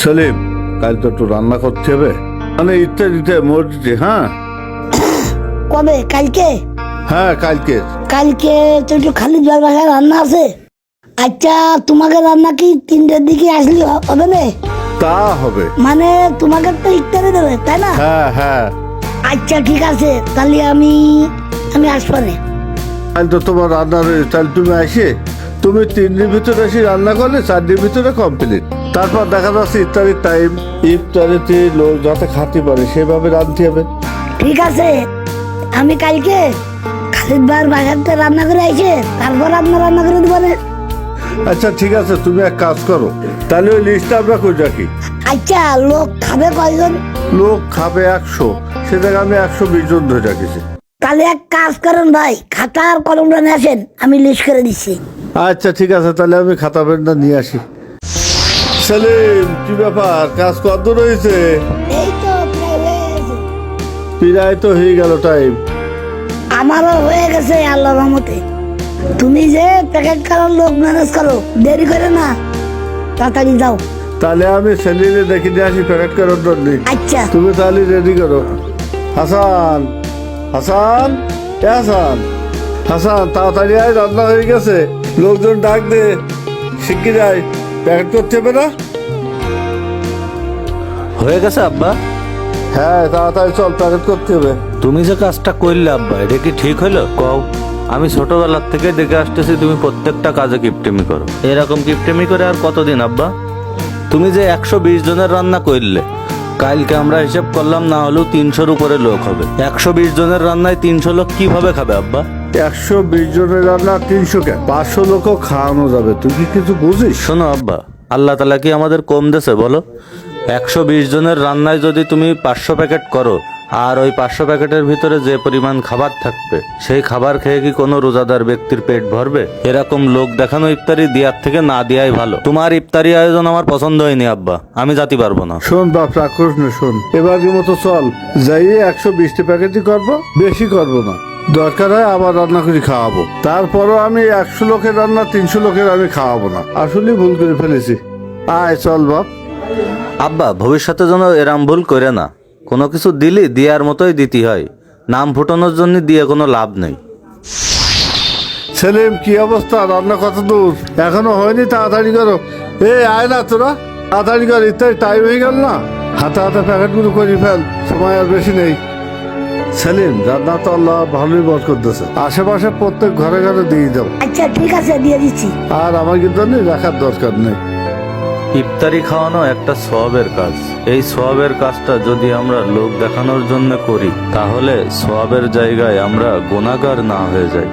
সেলিম, কাল তো একটু রান্না করতে হবে, মানে ইত্যাদিতে মসজিদে। হ্যাঁ কবে? কালকে? হ্যাঁ কালকে। কালকে তো একটু খালিদ ভাই বাসায় রান্না আছে। আচ্ছা, তোমাকে রান্না কি 3টের দিকে আসলে হবে না? তা হবে। মানে তোমাকে তো ইফতারি দেবে, তাই না? হ্যাঁ হ্যাঁ, আচ্ছা ঠিক আছে, তাহলে আমি আসবো না। কাল তো তোমার রান্না রয়েছে, তাহলে তুমি আসে তুমি 3 দিন ভিতরে এসে রান্না করলে 4 দিন ভিতরে কমপ্লিট। তারপর দেখা যাচ্ছে ইফতারির টাইম, ইফতারিতে লোক যাতে খাতে পারে সেভাবে রাঁধতে হবে। ঠিক আছে, আমি কালকে খালিদ ভাইয়ের বাসাতে রান্না করে আসে তারপর আপনার রান্না করে দেবো না? আচ্ছা ঠিক আছে, তুমি এক কাজ করো, তাহলে ওই লিস্টটা আমরা করে রাখি। আচ্ছা, লোক খাবে কয়জন? লোক খাবে 100, সে জায়গায় আমি 120 জন ধরে রাখিছি। তাহলে এক কাজ করেন ভাই, খাতা আর কলমটা নিয়ে আসেন, আমি লিস্ট করে দিচ্ছি। আচ্ছা ঠিক আছে, তাহলে আমি খাতা পেনটা নিয়ে আসি। সেলিম, কি ব্যাপার, কাজ কত রয়েছে? এই তো প্রায় হয়ে গেছে। প্রায় তো হয়ে গেল টাইম। আমারও হয়ে গেছে আল্লাহর রহমতে। তুমি যে প্যাকেট করার লোক ম্যানেজ করো, দেরি করে না, তাড়াতাড়ি যাও। তাহলে আমি সেলিমে দেখে নিয়ে আসি প্যাকেট করার জন্য। আচ্ছা তুমি তাহলে রেডি করো। হাসান, হাসান, এ হাসান, হাসান তাড়াতাড়ি আয়, রান্না হয়ে গেছে, লোকজন ডাক দে, শিগগির আয়, প্যাকেট করতে হবে না? হয়ে গেছে আব্বা? হ্যাঁ তাড়াতাড়ি চল, প্যাকেট করতে হবে। তুমি যে কাজটা করলে আব্বা, এটা কি ঠিক হলো কও? আমি ছোটবেলার থেকে দেখে আসতেছি তুমি প্রত্যেকটা কাজে কিপটেমি করো। এরকম কিপটেমি করে আর কতদিন আব্বা? তুমি যে 120 জনের রান্না করলে, কালকে আমরা হিসাব করলাম না হলেও 300-র উপরে লোক হবে। 120 জনের রান্নায় 300 লোক কিভাবে খাবে আব্বা? 120 জনের রান্না 300 কে 500 লোকও খাওয়ানো যাবে, তুই কি কিছু বুঝিস? শোনো আব্বা, আল্লাহ তালা কি আমাদের কম দেছে বলো? 120 জনের রান্নায় যদি তুমি 500 প্যাকেট করো, আর ওই 500 প্যাকেটের ভিতরে যে পরিমাণ খাবার থাকবে, সেই খাবার খেয়ে কি কোনো রোজাদার ব্যক্তির পেট ভরবে? এরকম লোক দেখানো ইফতারি দেওয়ার থেকে না দেওয়াই ভালো। তোমার ইফতারি আয়োজন আমার পছন্দ হয়নি আব্বা, আমি যেতে পারবো না। শোন বাপ, রাগ করিস না, শোন এবারের মতো চল যাই, 120টি প্যাকেটই করবো, বেশি করবো না। দরকার হয় আবার রান্না করে খাওয়াবো, তারপরও আমি 100 লোকের রান্না 300 লোকের আমি খাওয়াবো না। আসলে ভুল করে ফেলেছি। আয় চল বাপ। আব্বা, ভবিষ্যতে যেন এরাম ভুল করে না। কোনো কিছু দিলি দেওয়ার মতোই দিতে হয়, নাম ফুটানোর জন্য দিয়ে কোনো লাভ নেই। সেলিম, কি অবস্থা, রান্না কত দূর? এখনো হয়নি, তাড়াতাড়ি করো। আয় না তোরা, তাড়াতাড়ি কর, ইত্যাদি টাইম হয়ে গেল না। হাতে হাতে প্যাকেটগুলো করে ফেল, সময় আর বেশি নেই। সেলিম, রান্না তো আল্লাহ ভালোই বরকত দিয়েছে, আশেপাশে প্রত্যেক ঘরে ঘরে দিয়ে দাও। আচ্ছা ঠিক আছে, দিয়ে দিচ্ছি। আর আমার কিন্তু রাখার দরকার নেই। ইফতারি খাওয়ানো একটা সওয়াবের কাজ। এই সওয়াবের কাজটা যদি আমরা লোক দেখানোর জন্য করি, তাহলে সওয়াবের জায়গায় আমরা গুনাহগার না হয়ে যাই।